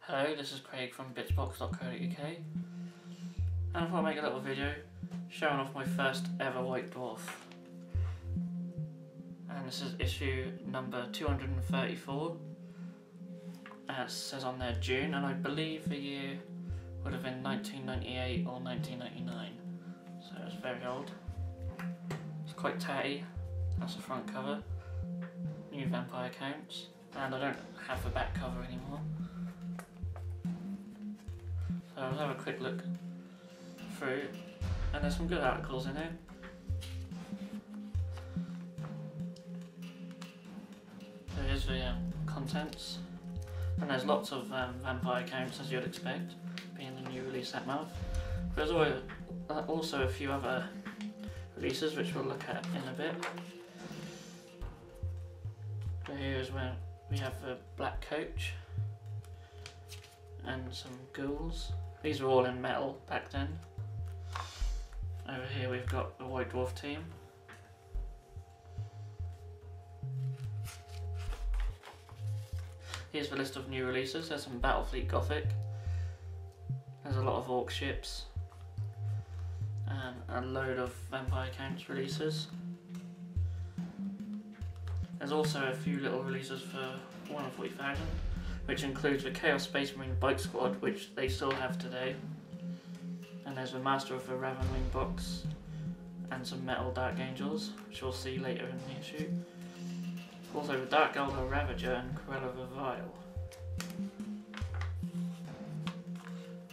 Hello, this is Craig from bitsbox.co.uk, and I thought I'd make a little video showing off my first ever White Dwarf. And this is issue number 234. It says on there June, and I believe the year would have been 1998 or 1999, so it's very old. It's quite tatty. That's the front cover. New vampire counts, and I don't have the back cover anymore. So I'll have a quick look through, and there's some good articles in here. There is the contents, and there's lots of vampire counts as you'd expect, being the new release that month. There's also a few other releases which we'll look at in a bit. So here is where we have the Black Coach and some ghouls. These were all in metal back then. Over here we've got the White Dwarf team. Here's the list of new releases. There's some Battlefleet Gothic. There's a lot of Orc ships. And a load of Vampire Counts releases. There's also a few little releases for 140,000, which includes the Chaos Space Marine Bike Squad, which they still have today. And there's the Master of the Ravenwing box, and some Metal Dark Angels, which we'll see later in the issue. Also the Dark Eldar Ravager and Corella the Vile.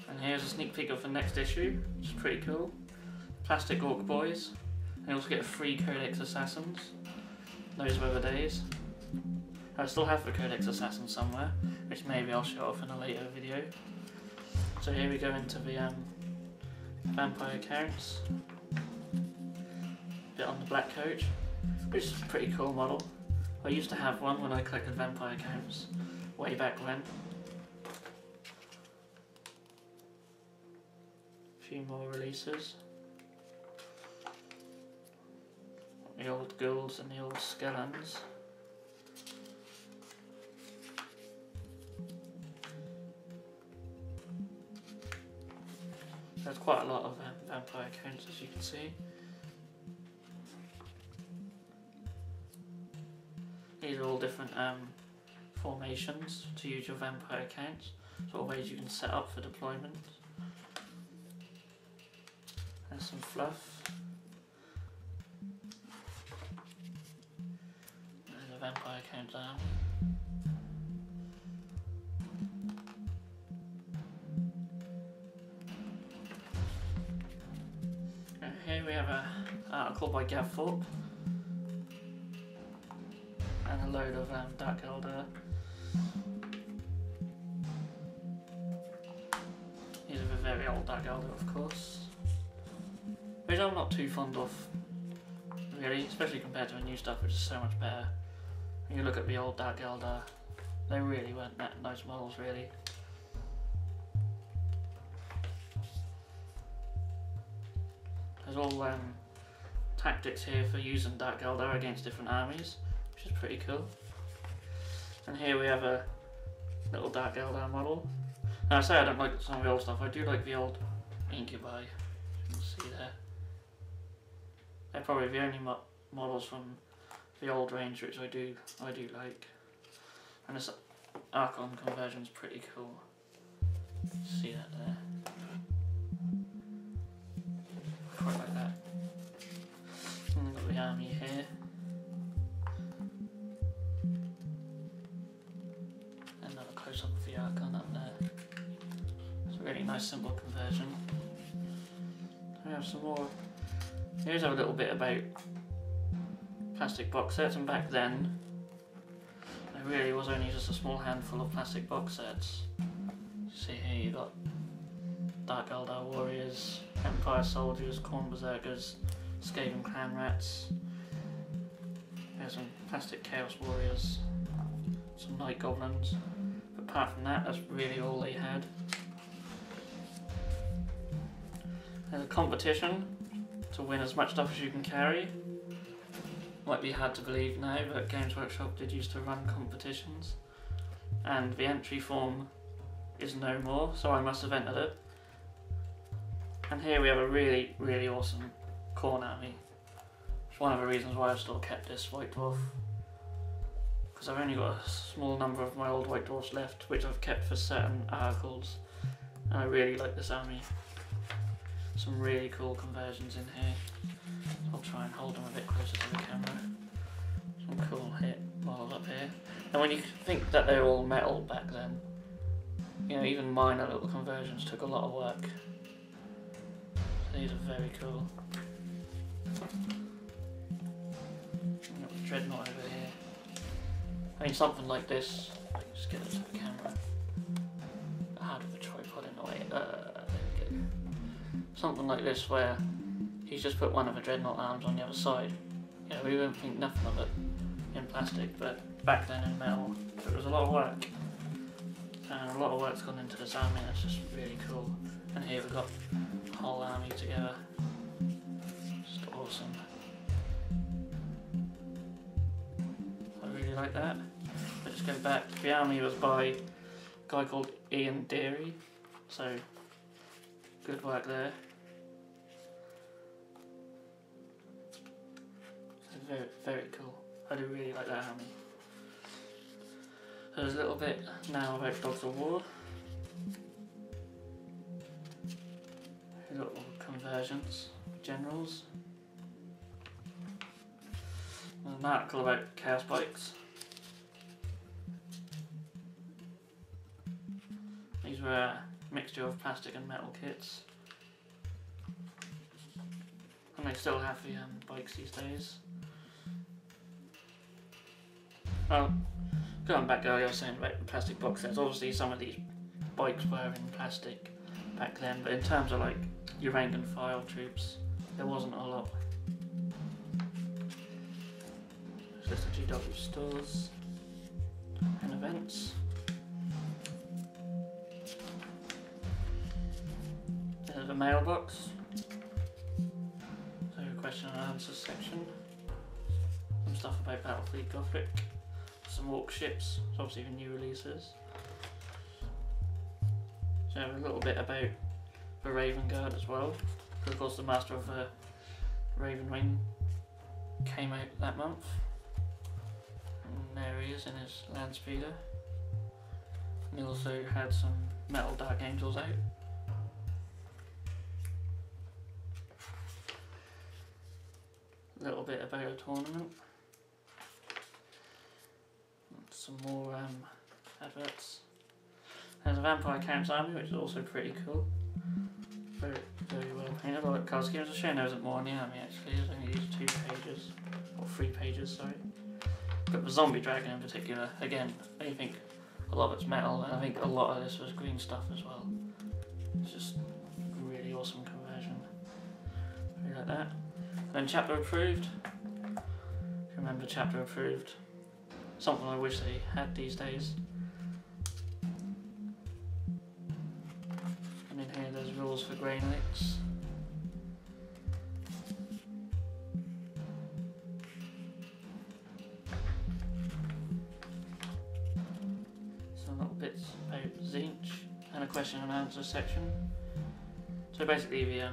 And here's a sneak peek of the next issue, which is pretty cool. Plastic Orc Boys. And you also get a free Codex Assassins. Those were the days. I still have the Codex Assassin somewhere, which maybe I'll show off in a later video. So here we go into the vampire counts. Bit on the Black Coach, which is a pretty cool model. I used to have one when I collected vampire counts way back when. A few more releases. The old ghouls and the old skeletons. There's quite a lot of vampire counts, as you can see. These are all different formations to use your vampire counts, sort of ways you can set up for deployment. There's some fluff. There's a vampire count arm. Here we have an article by Gav Thorpe and a load of Dark Eldar. These are the very old Dark Eldar, of course, which I'm not too fond of, really, especially compared to the new stuff, which is so much better. When you look at the old Dark Eldar, they really weren't that nice models, really. There's all tactics here for using Dark Eldar against different armies, which is pretty cool. And here we have a little Dark Eldar model. Now I say I don't like some of the old stuff, I do like the old Incubi, you can see there. They're probably the only models from the old range which I do like. And this Archon conversion's pretty cool. See that there? Quite like that. And we've got the army here. Another close up of the Archon up there. It's a really nice simple conversion. We have some more. Here's a little bit about plastic box sets, and back then there really was only just a small handful of plastic box sets. See here you got Dark Eldar Warriors, Empire Soldiers, Khorne Berserkers, Skaven Clan Rats. There's some plastic Chaos Warriors, some Night Goblins, but apart from that, that's really all they had. There's a competition to win as much stuff as you can carry. Might be hard to believe now, but Games Workshop did used to run competitions, and the entry form is no more, so I must have entered it. And here we have a really, really awesome corn army. It's one of the reasons why I've still kept this White Dwarf. Because I've only got a small number of my old White Dwarfs left, which I've kept for certain articles. And I really like this army. Some really cool conversions in here. So I'll try and hold them a bit closer to the camera. Some cool hit models up here. And when you think that they're all metal back then, you know, even minor little conversions took a lot of work. So these are very cool. Got the Dreadnought over here. I mean, something like this. Let me just get it to the camera. How do the tripod in the way? There we go. Something like this where he's just put one of the Dreadnought arms on the other side. You know, we wouldn't think nothing of it in plastic, but back then in metal, it was a lot of work. And a lot of work's gone into this army, and it's just really cool. And here we've got the whole army together. Just awesome. I really like that. Let's go back. The army was by a guy called Ian Deary, so good work there. So very, very cool. I do really like that army. So there's a little bit now about Dogs of War. Little conversions, generals. There's an article about Chaos Bikes. These were a mixture of plastic and metal kits. And they still have the bikes these days. Well, going back earlier, I was saying about the plastic box sets. Obviously some of these bikes were in plastic back then, but in terms of like your rank and file troops, there wasn't a lot. It's just the GW stores and events. There's a mailbox. So question and answer section. Some stuff about Battlefleet Gothic. Some orc ships, so obviously the new releases. So a little bit about the Raven Guard as well. Of course the Master of the Raven Wing came out that month. And there he is in his land speeder. And he also had some metal Dark Angels out. A little bit about a tournament. Some more adverts. There's a Vampire Count's army, which is also pretty cool. Very, very well painted. I like card schemes. It's a shame there isn't more in the army actually. There's only these 2 pages, or 3 pages, sorry. But the Zombie Dragon in particular, again, I think a lot of it's metal, and I think a lot of this was green stuff as well. It's just a really awesome conversion. Really like that. And then Chapter Approved. If you remember Chapter Approved. Something I wish they had these days. And in here there's rules for Grey Knights. Some little bits about Zinch and a question and answer section. So basically the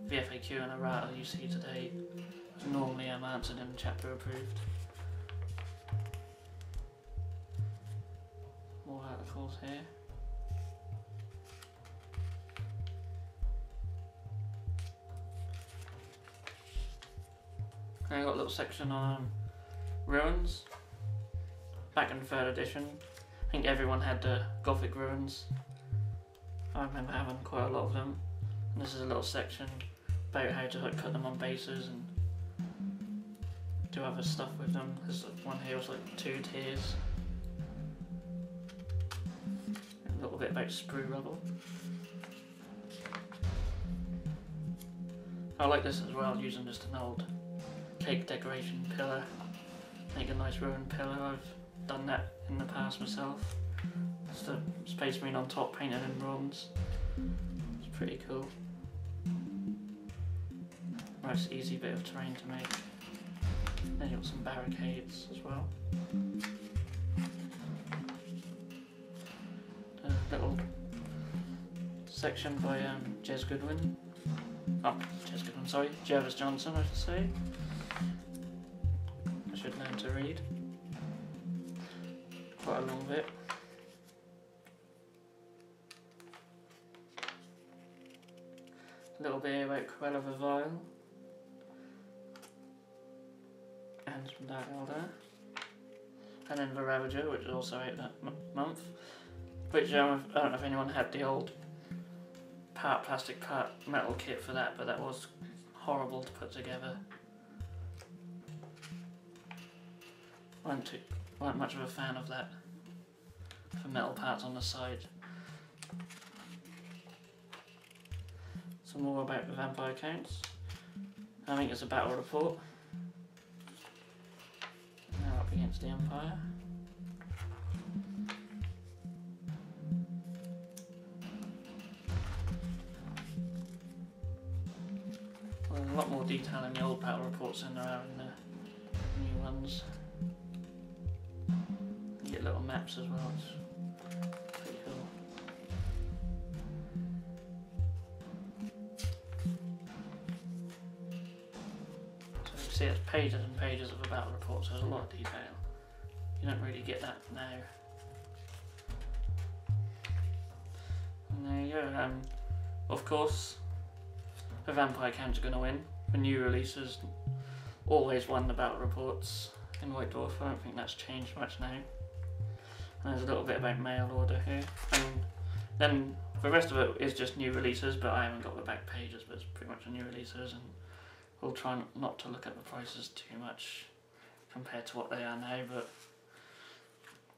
FAQ and errata you see today is normally answered in Chapter Approved. More articles here. And I got a little section on ruins. Back in the 3rd edition, I think everyone had the Gothic ruins. I remember having quite a lot of them. And this is a little section about how to like, put them on bases and do other stuff with them. There's one here was like 2 tiers. A little bit about sprue rubble. I like this as well, using just an old cake decoration pillar. Make a nice ruined pillar. I've done that in the past myself. Just a Space Marine on top painted in bronze. It's pretty cool. Nice easy bit of terrain to make. Then you've got some barricades as well. A little section by Jez Goodwin. Oh, Jez Goodwin, sorry, Jervis Johnson, I should say. I should learn to read. Quite a long bit. A little bit about Cruella de Vil. And Dark Elder. And then the Ravager, which is also out that month. Which I don't know if anyone had the old part plastic, part metal kit for that, but that was horrible to put together. Weren't much of a fan of that. For metal parts on the side. Some more about the vampire counts. I think it's a battle report. Now up against the Empire. Well, there's a lot more detail in the old battle reports than there are in the new ones. You get little maps as well, it's pretty cool. So you see it's pages and pages of a battle report, so there's a lot of detail. You don't really get that now. And there you go. Of course, the vampire counts are going to win. The new releases always won the battle reports in White Dwarf. I don't think that's changed much now. And there's a little bit about mail order here. And then the rest of it is just new releases, but I haven't got the back pages, but it's pretty much the new releases, and we'll try not to look at the prices too much compared to what they are now, but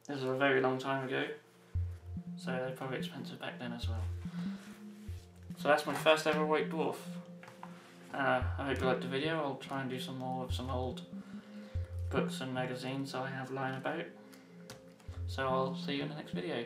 this was a very long time ago, so they're probably expensive back then as well. So that's my first ever White Dwarf. I hope you liked the video. I'll try and do some more of some old books and magazines I have lying about. So I'll see you in the next video.